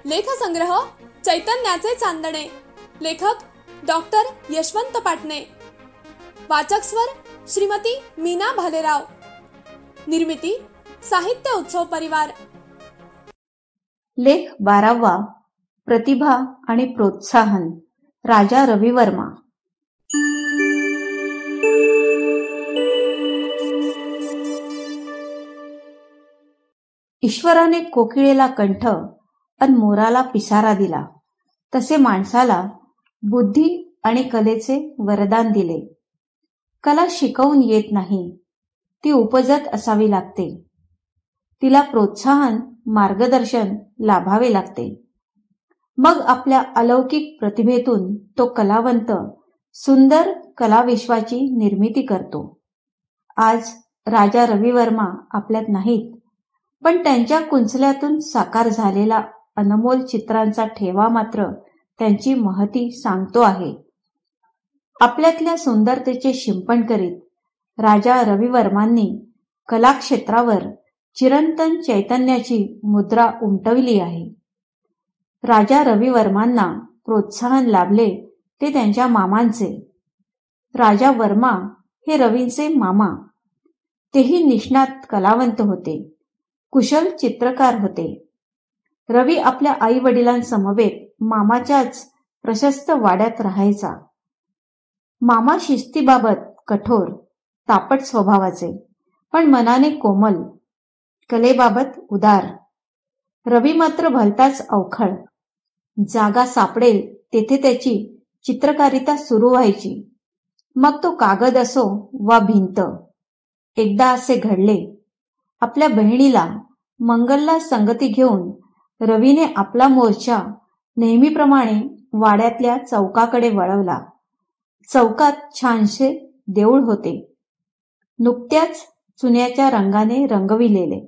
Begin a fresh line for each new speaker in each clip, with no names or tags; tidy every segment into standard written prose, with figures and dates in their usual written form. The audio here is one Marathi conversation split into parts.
लेखसंग्रह चैतन्याचे चांदणे. लेखक डॉक्टर यशवंत पाटणे. वाचक स्वर श्रीमती मीना भालेराव. निर्मिती साहित्य उत्सव परिवार.
लेख 12वा. प्रतिभा आणि प्रोत्साहन. राजा रविवर्मा. ईश्वराने कोकिळेला कंठ अन मोराला पिसारा दिला, तसे माणसाला बुद्धी आणि कलेचे वरदान दिले. कला शिकवून येत नाही, ती उपजत असावी लागते. तिला प्रोत्साहन, मार्गदर्शन लाभावे लागते. मग आपल्या अलौकिक प्रतिभेतून तो कलावंत सुंदर कलाविश्वाची निर्मिती करतो. आज राजा रविवर्मा आपल्यात नाहीत, पण त्यांच्या कुंचल्यातून साकार झालेला अनमोल चित्रांचा ठेवा मात्र त्यांची महती सांगतो आहे. आपल्यातल्या सुंदरतेचे शिंपण करीत राजा रविवर्मांनी कलाक्षेत्रावर चिरंतन चैतन्याची मुद्रा उमटविली आहे. राजा रविवर्मांना प्रोत्साहन लाभले ते त्यांच्या मामांचे. राजा वर्मा हे रवींचे मामा. तेही निष्णात कलावंत होते, कुशल चित्रकार होते. रवी आपल्या आई वडिलांसमवेत मामाच्याच प्रशस्त वाड्यात राहायचा. मामा शिस्तीबाबत कठोर, तापट स्वभावाचे, पण मनाने कोमल, कलेबाबत उदार. रवी मात्र भलताच अवखळ. जागा सापडेल तेथे त्याची चित्रकारिता सुरू व्हायची, मग तो कागद असो वा भिंत. एकदा असे घडले. आपल्या बहिणीला मंगलला संगती घेऊन रवीने आपला मोर्चा नेहमीप्रमाणे वाड्यातल्या चौकाकडे वळवला. चौकात छानसे देऊळ होते, नुकत्याच चुन्याच्या रंगाने रंगविलेले.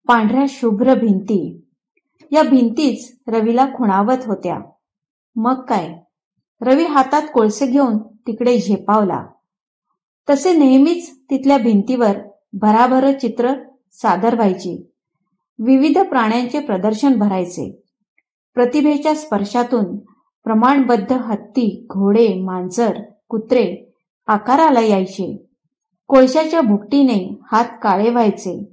पांढऱ्या शुभ्र भिंती. या भिंतीच रवीला खुणावत होत्या. मग काय, रवी हातात कोळसे घेऊन तिकडे झेपावला. तसे नेहमीच तिथल्या भिंतीवर भराभर चित्र सादर व्हायची. विविध प्राण्यांचे प्रदर्शन भरायचे. प्रतिभेच्या स्पर्शातून प्रमाणबद्ध हत्ती, घोडे, मांजर, कुत्रे आकाराला यायचे. कोळशाच्या भुकटीने हात काळे व्हायचे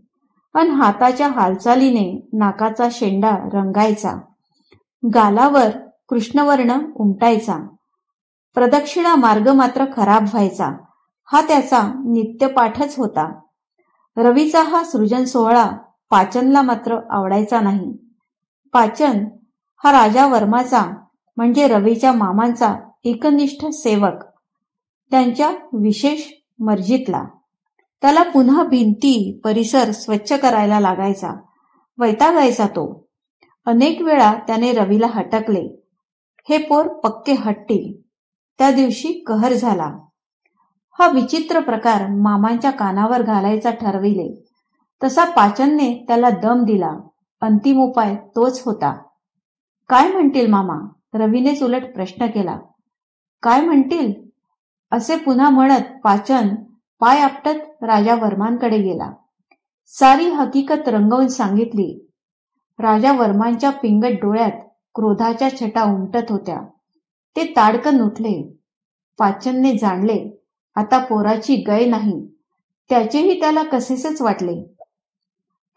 अन हाताच्या हालचालीने नाकाचा शेंडा रंगायचा. गालावर कृष्णवर्ण उमटायचा. प्रदक्षिणा मार्ग मात्र खराब व्हायचा. हा त्याचा नित्यपाठच होता. रवीचा हा सृजन सोहळा पाचनला मात्र आवडायचा नाही. पाचन हा राजा वर्माचा म्हणजे रवीच्या मामांचा एकनिष्ठ सेवक, त्यांच्या विशेष मर्जीतला. त्याला पुन्हा भिंती परिसर स्वच्छ करायला लागायचा. वैतागायचा तो. अनेक वेळा त्याने रवीला हटकले. हे पोर पक्के हट्टी. त्या दिवशी कहर झाला. हा विचित्र प्रकार मामांच्या कानावर घालायचा ठरविले. तसा पाचनने त्याला दम दिला. अंतिम उपाय तोच होता. काय म्हणतील मामा, रवीनेच उलट प्रश्न केला. काय म्हणतील असे पुन्हा म्हणत पाचन पाय आपटत राजा वर्मांकडे गेला. सारी हकीकत रंगवून सांगितली. राजा वर्मांच्या पिंगट डोळ्यात क्रोधाच्या छटा उमटत होत्या. ते ताडकन उठले. पाचनने जाणले आता पोराची गय नाही. त्याचेही त्याला कसेच वाटले.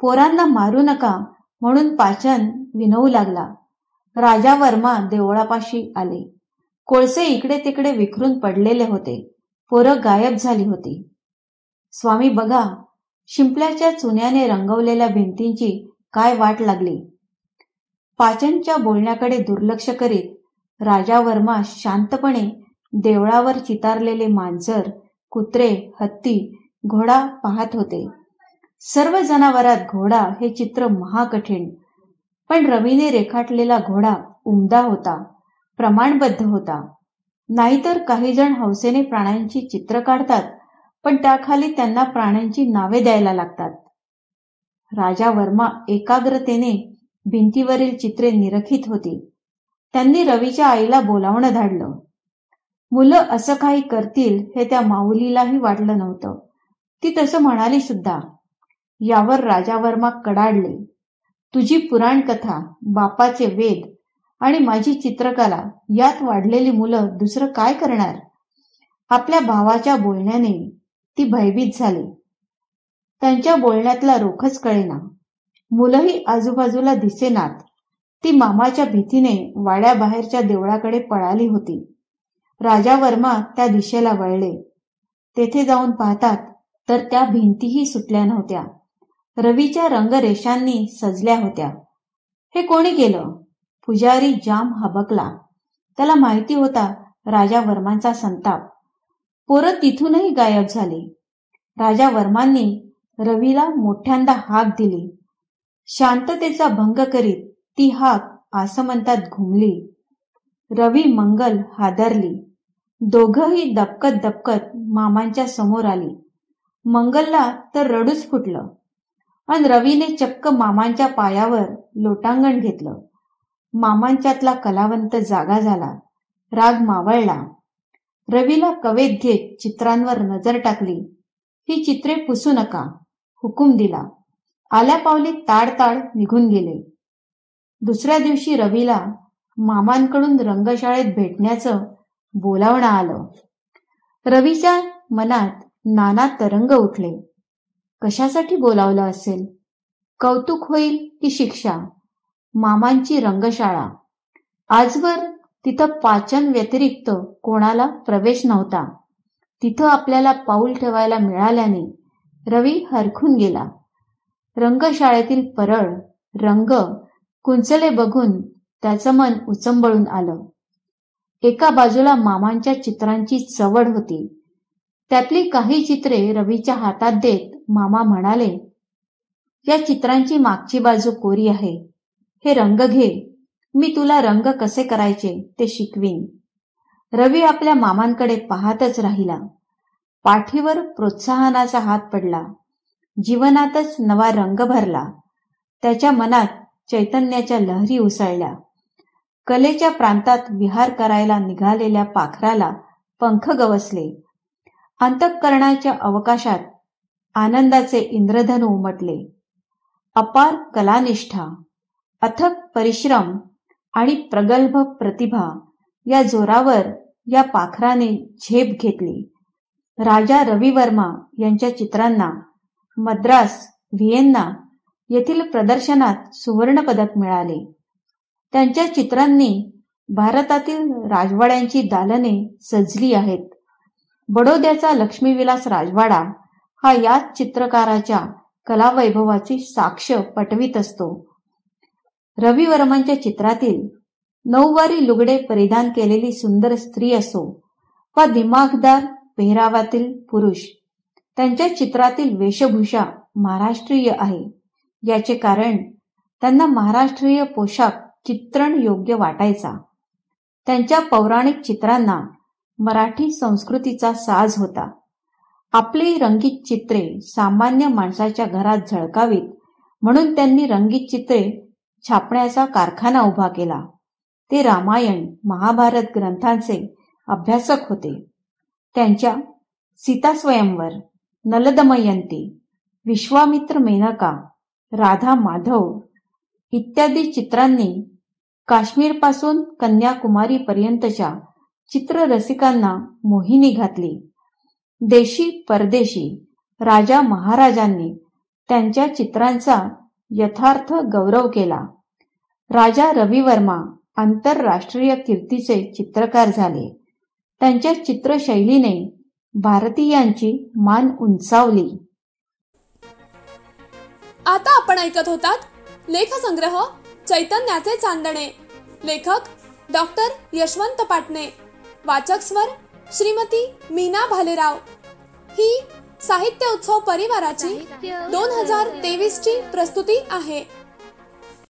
पोरांना मारू नका म्हणून पाचन विनवू लागला. राजा वर्मा देवळापाशी आले. कोळसे इकडे तिकडे विखरून पडलेले होते. पोरं गायब झाली होती. स्वामी बघा, शिंपल्याच्या चुन्याने रंगवलेल्या भिंतींची काय वाट लागली. पाचनच्या बोलण्याकडे दुर्लक्ष करीत राजा वर्मा शांतपणे देवळावर चितारलेले मांजर, कुत्रे, हत्ती, घोडा पाहत होते. सर्व जनावरात घोडा हे चित्र महाकठीण, पण रवीने रेखाटलेला घोडा उमदा होता, प्रमाणबद्ध होता. नाहीतर काही जण हौसेने प्राण्यांची चित्र काढतात, पण त्याखाली त्यांना प्राण्यांची नावे द्यायला लागतात. राजा वर्मा एकाग्रतेने भिंतीवरील चित्रे निरखित होती. त्यांनी रवीच्या आईला बोलावणं धाडलं. मुलं असं काही करतील हे त्या माऊलीलाही वाटलं नव्हतं. ती तसं म्हणाली सुद्धा. यावर राजा वर्मा कडाडले. तुझी पुराण कथा, बापाचे वेद आणि माझी चित्रकला यात वाढलेली मुलं दुसरं काय करणार? आपल्या भावाच्या बोलण्याने ती भयभीत झाली. त्यांच्या बोलण्यातला रोखच कळेना. मुलंही आजूबाजूला दिसेनात. ती मामाच्या भीतीने वाड्याबाहेरच्या देवळाकडे पळाली होती. राजा वर्मा त्या दिशेला वळले. तेथे जाऊन पाहतात तर त्या भिंतीही सुटल्या नव्हत्या. रवीच्या रंगरेषांनी सजल्या होत्या. हे कोणी केलं? पुजारी जाम हबकला. त्याला माहिती होता राजा वर्मांचा संताप. पोरं तिथूनही गायब झाली. राजा वर्मांनी रवीला मोठ्यांदा हाक दिली. शांततेचा भंग करीत ती हाक आसमंतात घुमली. रवी मंगल हादरली. दोघंही दबकत दबकत मामांच्या समोर आली. मंगलला तर रडूच फुटलं आणि रवीने चक्क मामांच्या पायावर लोटांगण घेतलं. मामांच्यातला कलावंत जागा झाला. राग मावळला. रवीला कवेत घेत चित्रांवर नजर टाकली. ही चित्रे पुसू नका, हुकूम दिला. आल्या पावली ताडताड निघून गेले. दुसऱ्या दिवशी रवीला मामांकडून रंगशाळेत भेटण्याचं बोलावणं आलं. रवीच्या मनात नाना तरंग उठले. कशासाठी बोलावलं असेल? कौतुक होईल की शिक्षा? मामांची रंगशाळा. आजवर तिथं पाचन व्यतिरिक्त कोणाला प्रवेश नव्हता. तिथं आपल्याला पाऊल ठेवायला मिळाल्याने रवी हरखून गेला. रंगशाळेतील परळ, रंग, कुंचले बघून त्याचं मन उचंबळून आलं. एका बाजूला मामांच्या चित्रांची चवड होती. त्यातली काही चित्रे रवीच्या हातात देत मामा म्हणाले, या चित्रांची मागची बाजू कोरी आहे. हे रंग घे, मी तुला रंग कसे करायचे ते शिकवीन. रवी आपल्या मामांकडे पाहतच राहिला. पाठीवर प्रोत्साहनाचा हात पडला. जीवनातच नवा रंग भरला. त्याच्या मनात चैतन्याच्या लहरी उसळल्या. कलेच्या प्रांतात विहार करायला निघालेल्या पाखराला पंख गवसले. अंतःकरणाच्या अवकाशात आनंदाचे इंद्रधनु उमटले. अपार कलानिष्ठा, अथक परिश्रम आणि प्रगल्भ प्रतिभा या जोरावर या पाखराने झेप घेतली. राजा रवी वर्मा यांच्या चित्रांना मद्रास, व्हिएन्ना येथील प्रदर्शनात सुवर्ण पदक मिळाले. त्यांच्या चित्रांनी भारतातील राजवाड्यांची दालने सजली आहेत. बडोद्याचा लक्ष्मीविलास राजवाडा हा याच चित्रकाराच्या कलावैभवाची साक्ष पटवीत असतो. रवी वर्मांच्या चित्रातील नऊवारी लुगडे परिधान केलेली सुंदर स्त्री असो वा दिमाखदार पेहरावातील पुरुष, त्यांच्या चित्रातील वेशभूषा महाराष्ट्रीय आहे. याचे कारण त्यांना महाराष्ट्रीय पोशाख चित्रण योग्य वाटायचा. त्यांच्या पौराणिक चित्रांना मराठी संस्कृतीचा साज होता. आपली रंगीत चित्रे सामान्य माणसाच्या घरात झळकावीत म्हणून त्यांनी रंगीत चित्रे छापण्याचा कारखाना उभा केला. ते रामायण, महाभारत ग्रंथांचे अभ्यासक होते. त्यांच्या सीतास्वयंवर, नलदमयंती, विश्वामित्र मेनका, राधा माधव इत्यादी चित्रांनी काश्मीरपासून कन्याकुमारी पर्यंतच्या चित्ररसिकांना मोहिनी घातली. देशी परदेशी राजा महाराजांनी त्यांच्या चित्रांचा यथार्थ गौरव केला. राजा रवी वर्मा आंतरराष्ट्रीय कीर्तीचे चित्रकार झाले. त्यांच्या चित्रशैलीने भारतीयांची मान उंचावली.
आता आपण ऐकत होतात लेखसंग्रह चैतन्याचे चांदणे. लेखक डॉक्टर यशवंत पाटणे. वाचक स्वर श्रीमती मीना भालेराव. ही साहित्य उत्सव परिवाराची 2023 ची प्रस्तुती आहे.